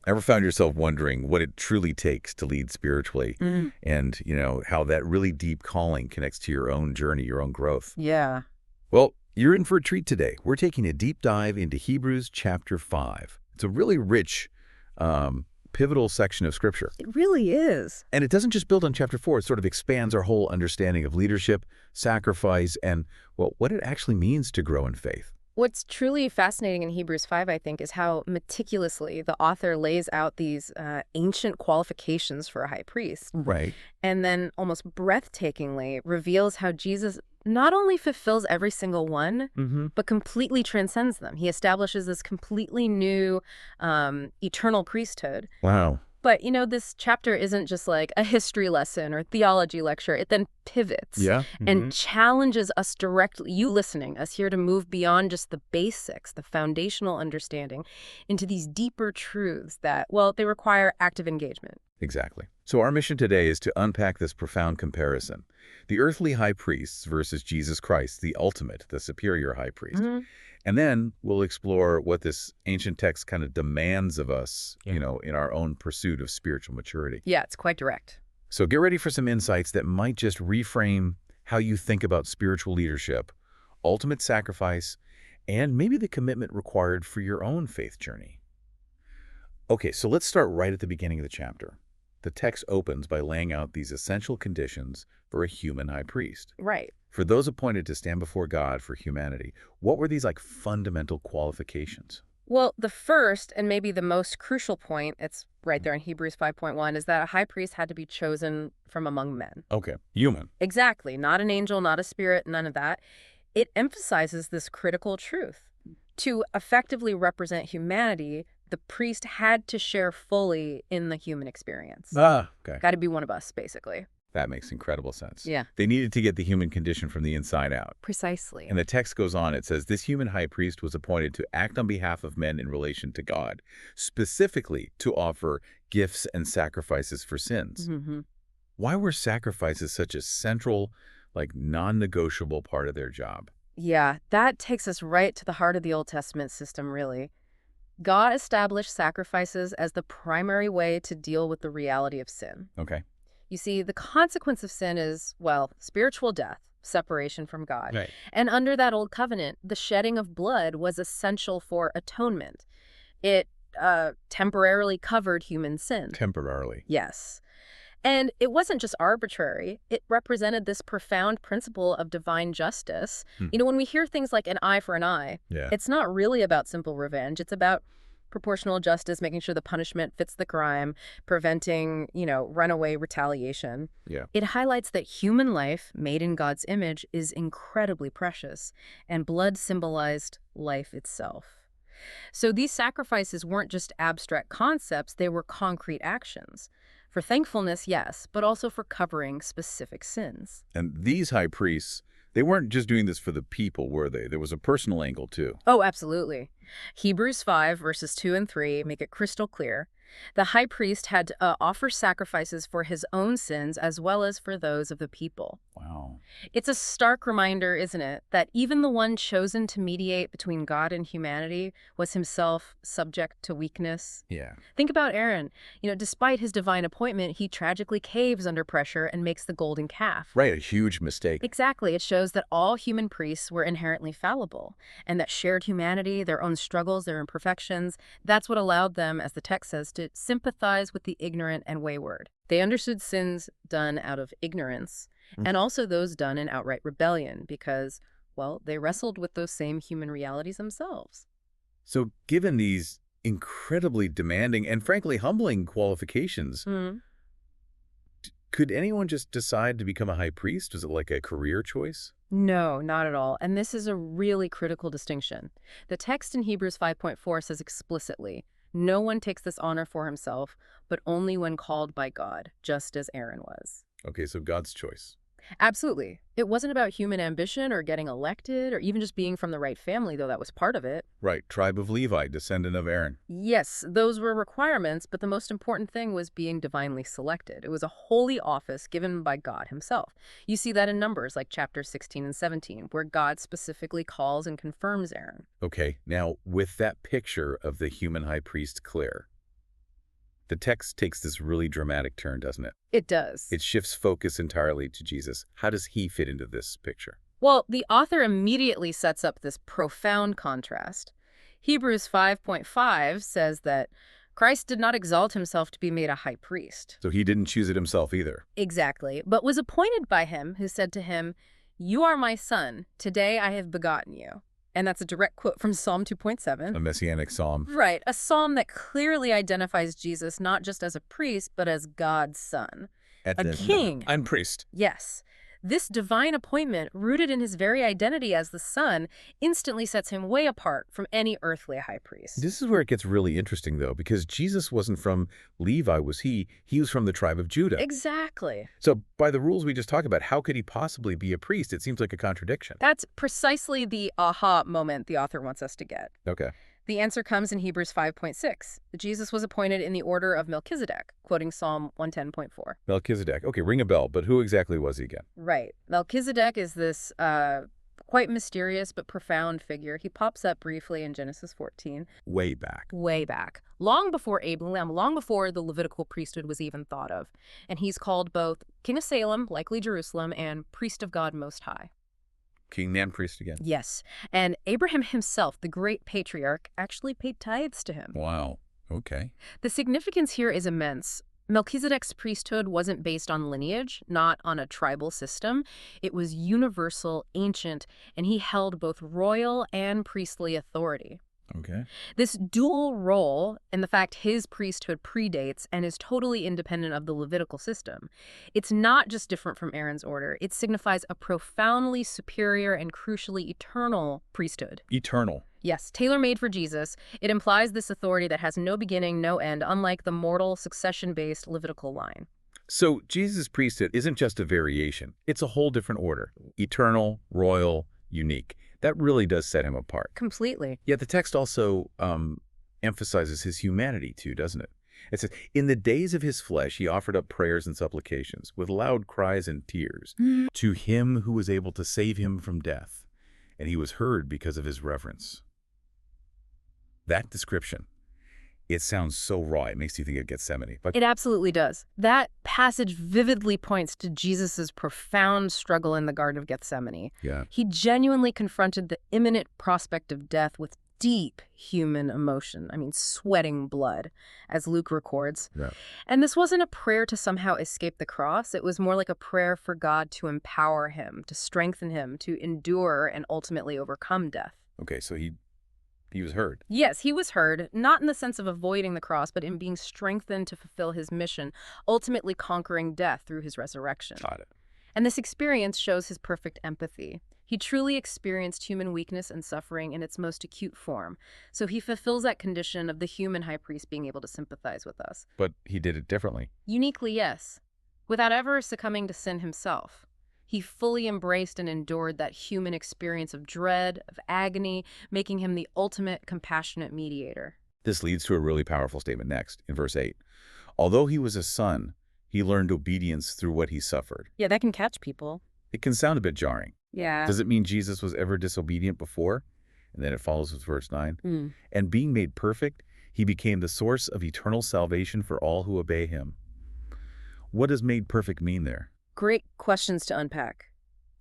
Ever found yourself wondering what it truly takes to lead spiritually and, how that really deep calling connects to your own journey, your own growth? Yeah. Well, you're in for a treat today. We're taking a deep dive into Hebrews chapter 5. It's a really rich, pivotal section of Scripture. It really is. And it doesn't just build on chapter 4. It sort of expands our whole understanding of leadership, sacrifice, and, well, what it actually means to grow in faith. What's truly fascinating in Hebrews 5, I think, is how meticulously the author lays out these ancient qualifications for a high priest. Right. And then almost breathtakingly reveals how Jesus not only fulfills every single one, but completely transcends them. He establishes this completely new eternal priesthood. Wow. But, this chapter isn't just like a history lesson or theology lecture. It then pivots and challenges us directly, you listening, us here to move beyond just the basics, the foundational understanding, into these deeper truths that, well, they require active engagement. Exactly. So our mission today is to unpack this profound comparison. The earthly high priests versus Jesus Christ, the ultimate, the superior high priest. And then we'll explore what this ancient text kind of demands of us, in our own pursuit of spiritual maturity. Yeah, it's quite direct. So get ready for some insights that might just reframe how you think about spiritual leadership, ultimate sacrifice, and maybe the commitment required for your own faith journey. Okay, so let's start right at the beginning of the chapter. The text opens by laying out these essential conditions for a human high priest. Right. For those appointed to stand before God for humanity, what were these fundamental qualifications? Well, the first and maybe the most crucial point, it's right there in Hebrews 5.1, is that a high priest had to be chosen from among men. Okay, human. Exactly. Not an angel, not a spirit, none of that. It emphasizes this critical truth. To effectively represent humanity, the priest had to share fully in the human experience. Okay. Got to be one of us, basically. That makes incredible sense. Yeah. They needed to get the human condition from the inside out. Precisely. And the text goes on. It says, this human high priest was appointed to act on behalf of men in relation to God, specifically to offer gifts and sacrifices for sins. Why were sacrifices such a central, non-negotiable part of their job? Yeah, that takes us right to the heart of the Old Testament system, really. God established sacrifices as the primary way to deal with the reality of sin. Okay. You see, the consequence of sin is, well, spiritual death, separation from God. Right. And under that old covenant, the shedding of blood was essential for atonement. It temporarily covered human sin. Temporarily. Yes. And it wasn't just arbitrary. It represented this profound principle of divine justice. When we hear things like an eye for an eye, it's not really about simple revenge. It's about proportional justice, making sure the punishment fits the crime, preventing, runaway retaliation. Yeah. It highlights that human life, made in God's image, is incredibly precious, and blood symbolized life itself. So these sacrifices weren't just abstract concepts, they were concrete actions. For thankfulness, yes, but also for covering specific sins. And these high priests, they weren't just doing this for the people, were they? There was a personal angle, too. Oh, absolutely. Hebrews 5, verses 2 and 3 make it crystal clear. The high priest had to offer sacrifices for his own sins as well as for those of the people. Wow. It's a stark reminder, isn't it, that even the one chosen to mediate between God and humanity was himself subject to weakness. Yeah. Think about Aaron. Despite his divine appointment, he tragically caves under pressure and makes the golden calf. Right, a huge mistake. Exactly. It shows that all human priests were inherently fallible, and that shared humanity, their own struggles, their imperfections, that's what allowed them, as the text says, to sympathize with the ignorant and wayward. They understood sins done out of ignorance, and also those done in outright rebellion, because, well, they wrestled with those same human realities themselves. So given these incredibly demanding and frankly humbling qualifications, could anyone just decide to become a high priest? Was it like a career choice? No, not at all. And this is a really critical distinction. The text in Hebrews 5.4 says explicitly, no one takes this honor for himself, but only when called by God, just as Aaron was. Okay, so God's choice. Absolutely. It wasn't about human ambition or getting elected or even just being from the right family, though that was part of it. Right, tribe of Levi, descendant of Aaron. Yes, those were requirements, but the most important thing was being divinely selected. It was a holy office given by God himself. You see that in Numbers like chapters 16 and 17, where God specifically calls and confirms Aaron. Okay, now with that picture of the human high priest clear, The text takes this really dramatic turn, doesn't it? It does. It shifts focus entirely to Jesus. How does he fit into this picture? Well, the author immediately sets up this profound contrast. Hebrews 5:5 says that Christ did not exalt himself to be made a high priest. So he didn't choose it himself either. Exactly, but was appointed by him who said to him, "You are my son, today I have begotten you." And that's a direct quote from Psalm 2.7. A messianic psalm. Right, a psalm that clearly identifies Jesus not just as a priest, but as God's son. A king. I'm priest. Yes. This divine appointment, rooted in his very identity as the son, instantly sets him way apart from any earthly high priest. This is where it gets really interesting, though, because Jesus wasn't from Levi, was he? He was from the tribe of Judah. Exactly. So by the rules we just talked about, how could he possibly be a priest? It seems like a contradiction. That's precisely the aha moment the author wants us to get. Okay. The answer comes in Hebrews 5:6. Jesus was appointed in the order of Melchizedek, quoting Psalm 110.4. Melchizedek. Okay, ring a bell, but who exactly was he again? Right. Melchizedek is this quite mysterious but profound figure. He pops up briefly in Genesis 14. Way back. Way back. Long before Abraham, long before the Levitical priesthood was even thought of. And he's called both King of Salem, likely Jerusalem, and Priest of God Most High. King and priest again. Yes. And Abraham himself, the great patriarch, actually paid tithes to him. Wow. Okay. The significance here is immense. Melchizedek's priesthood wasn't based on lineage, not on a tribal system. It was universal, ancient, and he held both royal and priestly authority. Okay. This dual role, and the fact his priesthood predates and is totally independent of the Levitical system, it's not just different from Aaron's order. It signifies a profoundly superior and crucially eternal priesthood. Eternal. Yes, tailor-made for Jesus, it implies this authority that has no beginning, no end, unlike the mortal, succession-based Levitical line. So Jesus' priesthood isn't just a variation. It's a whole different order. Eternal, royal, unique. That really does set him apart. Completely. Yet the text also emphasizes his humanity too, doesn't it? It says, in the days of his flesh, he offered up prayers and supplications with loud cries and tears to him who was able to save him from death. And he was heard because of his reverence. That description, it sounds so raw. It makes you think of Gethsemane. But It absolutely does. That passage vividly points to Jesus' profound struggle in the Garden of Gethsemane. yeah, He genuinely confronted the imminent prospect of death with deep human emotion. I mean, sweating blood, as Luke records. yeah. And this wasn't a prayer to somehow escape the cross. It was more like a prayer for God to empower him, to strengthen him, to endure and ultimately overcome death. Okay, so he was heard. Yes, he was heard, not in the sense of avoiding the cross, but in being strengthened to fulfill his mission, ultimately conquering death through his resurrection. Got it. And this experience shows his perfect empathy. He truly experienced human weakness and suffering in its most acute form. So he fulfills that condition of the human high priest being able to sympathize with us. But he did it differently. Uniquely, yes. Without ever succumbing to sin himself. He fully embraced and endured that human experience of dread, of agony, making him the ultimate compassionate mediator. This leads to a really powerful statement next, in verse 8. Although he was a son, he learned obedience through what he suffered. Yeah, that can catch people. It can sound a bit jarring. Yeah. Does it mean Jesus was ever disobedient before? And then it follows with verse 9. Mm. And being made perfect, he became the source of eternal salvation for all who obey him. What does made perfect mean there? Great questions to unpack.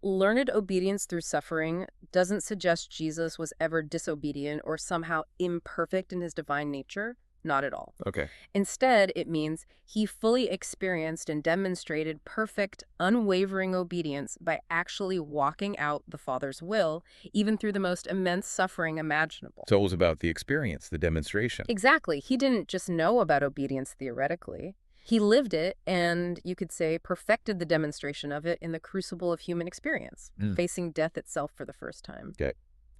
Learned obedience through suffering doesn't suggest Jesus was ever disobedient or somehow imperfect in his divine nature. Not at all. Okay. Instead, it means he fully experienced and demonstrated perfect, unwavering obedience by actually walking out the Father's will, even through the most immense suffering imaginable. So it was about the experience, the demonstration. Exactly. He didn't just know about obedience theoretically. He lived it and, you could say, perfected the demonstration of it in the crucible of human experience, facing death itself for the first time. Okay.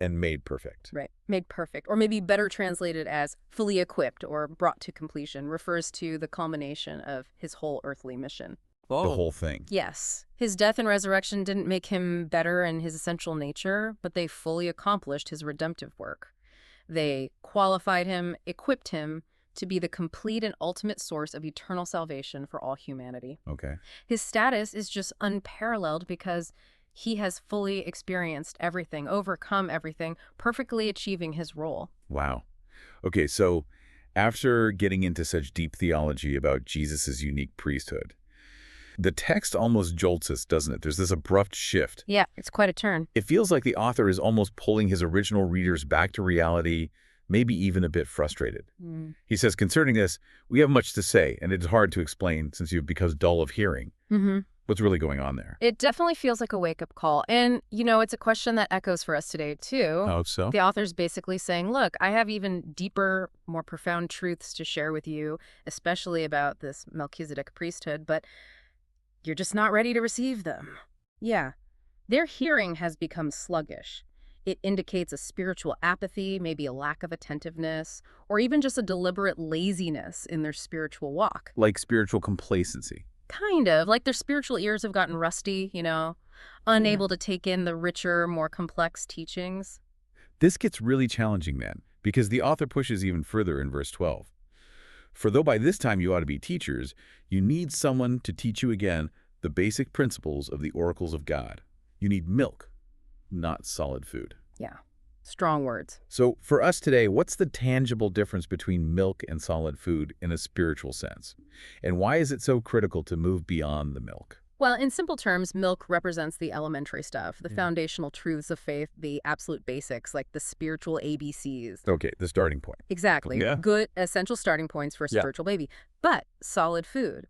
And made perfect. Right. Made perfect. Or maybe better translated as fully equipped or brought to completion refers to the culmination of his whole earthly mission. The whole thing. Yes. His death and resurrection didn't make him better in his essential nature, but they fully accomplished his redemptive work. They qualified him, equipped him to be the complete and ultimate source of eternal salvation for all humanity. Okay. His status is just unparalleled because he has fully experienced everything, overcome everything, perfectly achieving his role. Wow. Okay, so After getting into such deep theology about Jesus' unique priesthood, the text almost jolts us, doesn't it? There's this abrupt shift. Yeah, it's quite a turn. It feels like the author is almost pulling his original readers back to reality, maybe even a bit frustrated. He says, concerning this, we have much to say, and it's hard to explain since you've become dull of hearing. What's really going on there? It definitely feels like a wake-up call. And, it's a question that echoes for us today, too. Oh, so? The author's basically saying, look, I have even deeper, more profound truths to share with you, especially about this Melchizedek priesthood, but you're just not ready to receive them. Yeah. Their hearing has become sluggish. It indicates a spiritual apathy, maybe a lack of attentiveness, or even just a deliberate laziness in their spiritual walk. Like spiritual complacency. Kind of. Like their spiritual ears have gotten rusty, unable to take in the richer, more complex teachings. This gets really challenging then, because the author pushes even further in verse 12. For though by this time you ought to be teachers, you need someone to teach you again the basic principles of the oracles of God. You need milk, not solid food. Yeah, strong words. So for us today, what's the tangible difference between milk and solid food in a spiritual sense? And why is it so critical to move beyond the milk? Well, in simple terms, milk represents the elementary stuff, the foundational truths of faith, the absolute basics, like the spiritual ABCs. Okay, the starting point. Exactly. Yeah. Good, essential starting points for a spiritual baby. But solid food.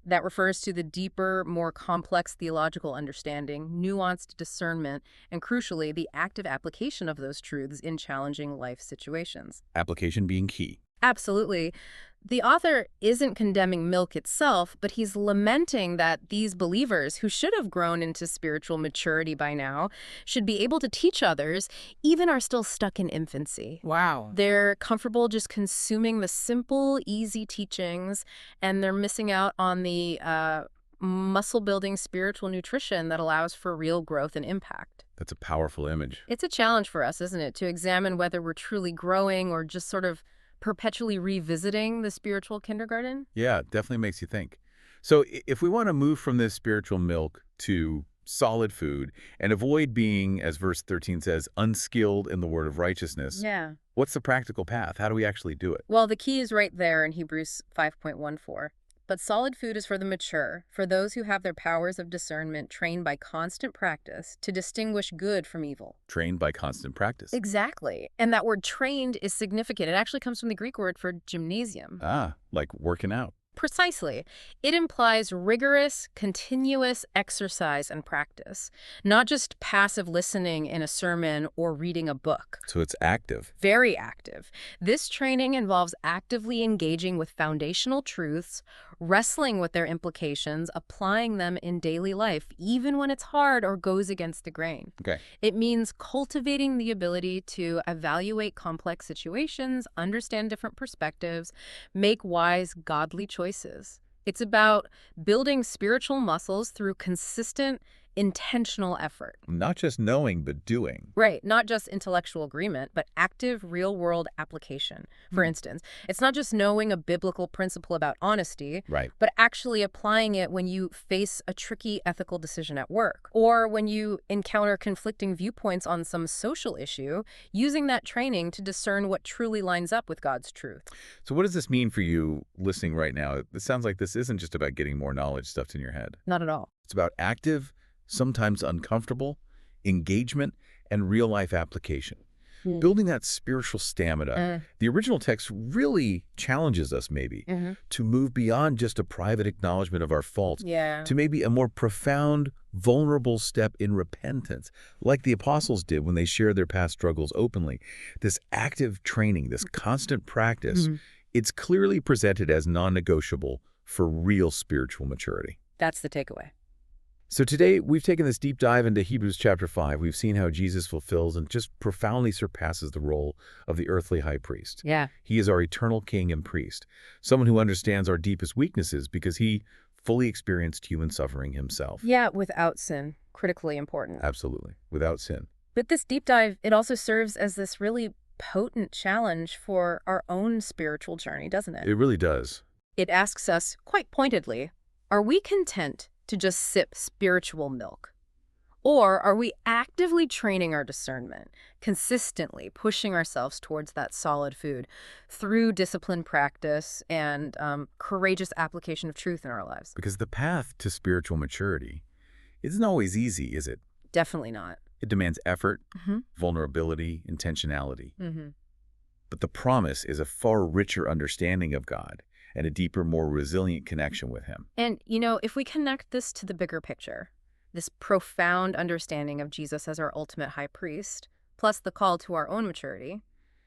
That refers to the deeper, more complex theological understanding, nuanced discernment, and crucially, the active application of those truths in challenging life situations. Application being key. Absolutely. The author isn't condemning milk itself, but he's lamenting that these believers, who should have grown into spiritual maturity by now, should be able to teach others, even are still stuck in infancy. Wow. They're comfortable just consuming the simple, easy teachings, and they're missing out on the muscle-building spiritual nutrition that allows for real growth and impact. That's a powerful image. It's a challenge for us, isn't it, to examine whether we're truly growing or just sort of perpetually revisiting the spiritual kindergarten? Yeah, it definitely makes you think. So if we want to move from this spiritual milk to solid food and avoid being, as verse 13 says, unskilled in the word of righteousness, Yeah. what's the practical path? How do we actually do it? Well, the key is right there in Hebrews 5.14. But solid food is for the mature, for those who have their powers of discernment trained by constant practice to distinguish good from evil. Trained by constant practice. Exactly. And that word trained is significant. It actually comes from the Greek word for gymnasium. Ah, like working out. Precisely. It implies rigorous, continuous exercise and practice, not just passive listening in a sermon or reading a book. So it's active. Very active. This training involves actively engaging with foundational truths, wrestling with their implications, applying them in daily life, even when it's hard or goes against the grain. Okay. It means cultivating the ability to evaluate complex situations, understand different perspectives, make wise, godly choices. It's about building spiritual muscles through consistent, intentional effort. Not just knowing, but doing. Right. Not just intellectual agreement, but active real-world application. For instance, it's not just knowing a biblical principle about honesty, Right. but actually applying it when you face a tricky ethical decision at work, or when you encounter conflicting viewpoints on some social issue, using that training to discern what truly lines up with God's truth. So what does this mean for you listening right now? It sounds like this isn't just about getting more knowledge stuffed in your head. Not at all. It's about active, sometimes uncomfortable, engagement, and real-life application. Building that spiritual stamina. The original text really challenges us maybe to move beyond just a private acknowledgement of our faults to maybe a more profound, vulnerable step in repentance, like the apostles did when they shared their past struggles openly. This active training, this constant practice, it's clearly presented as non-negotiable for real spiritual maturity. That's the takeaway. So today, we've taken this deep dive into Hebrews chapter 5. We've seen how Jesus fulfills and just profoundly surpasses the role of the earthly high priest. Yeah. He is our eternal king and priest, someone who understands our deepest weaknesses because he fully experienced human suffering himself. Yeah, without sin. Critically important. Absolutely, without sin. But this deep dive, it also serves as this really potent challenge for our own spiritual journey, doesn't it? It really does. It asks us, quite pointedly, are we content to just sip spiritual milk? Or are we actively training our discernment, consistently pushing ourselves towards that solid food through disciplined practice and courageous application of truth in our lives? Because the path to spiritual maturity isn't always easy, is it? Definitely not. It demands effort, Hmm. vulnerability, intentionality. Hmm. But the promise is a far richer understanding of God and a deeper, more resilient connection with Him. And, if we connect this to the bigger picture, this profound understanding of Jesus as our ultimate high priest, plus the call to our own maturity,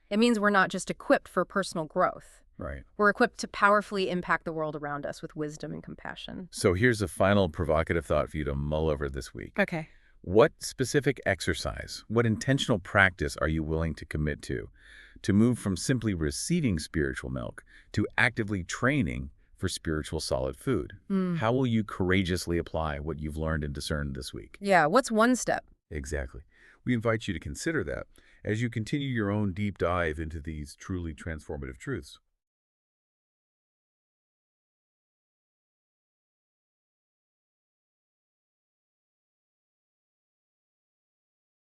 it means we're not just equipped for personal growth. Right. We're equipped to powerfully impact the world around us with wisdom and compassion. So here's a final provocative thought for you to mull over this week. Okay. What specific exercise, what intentional practice are you willing to commit to move from simply receiving spiritual milk to actively training for spiritual solid food? How will you courageously apply what you've learned and discerned this week? Yeah, what's one step? Exactly. We invite you to consider that as you continue your own deep dive into these truly transformative truths.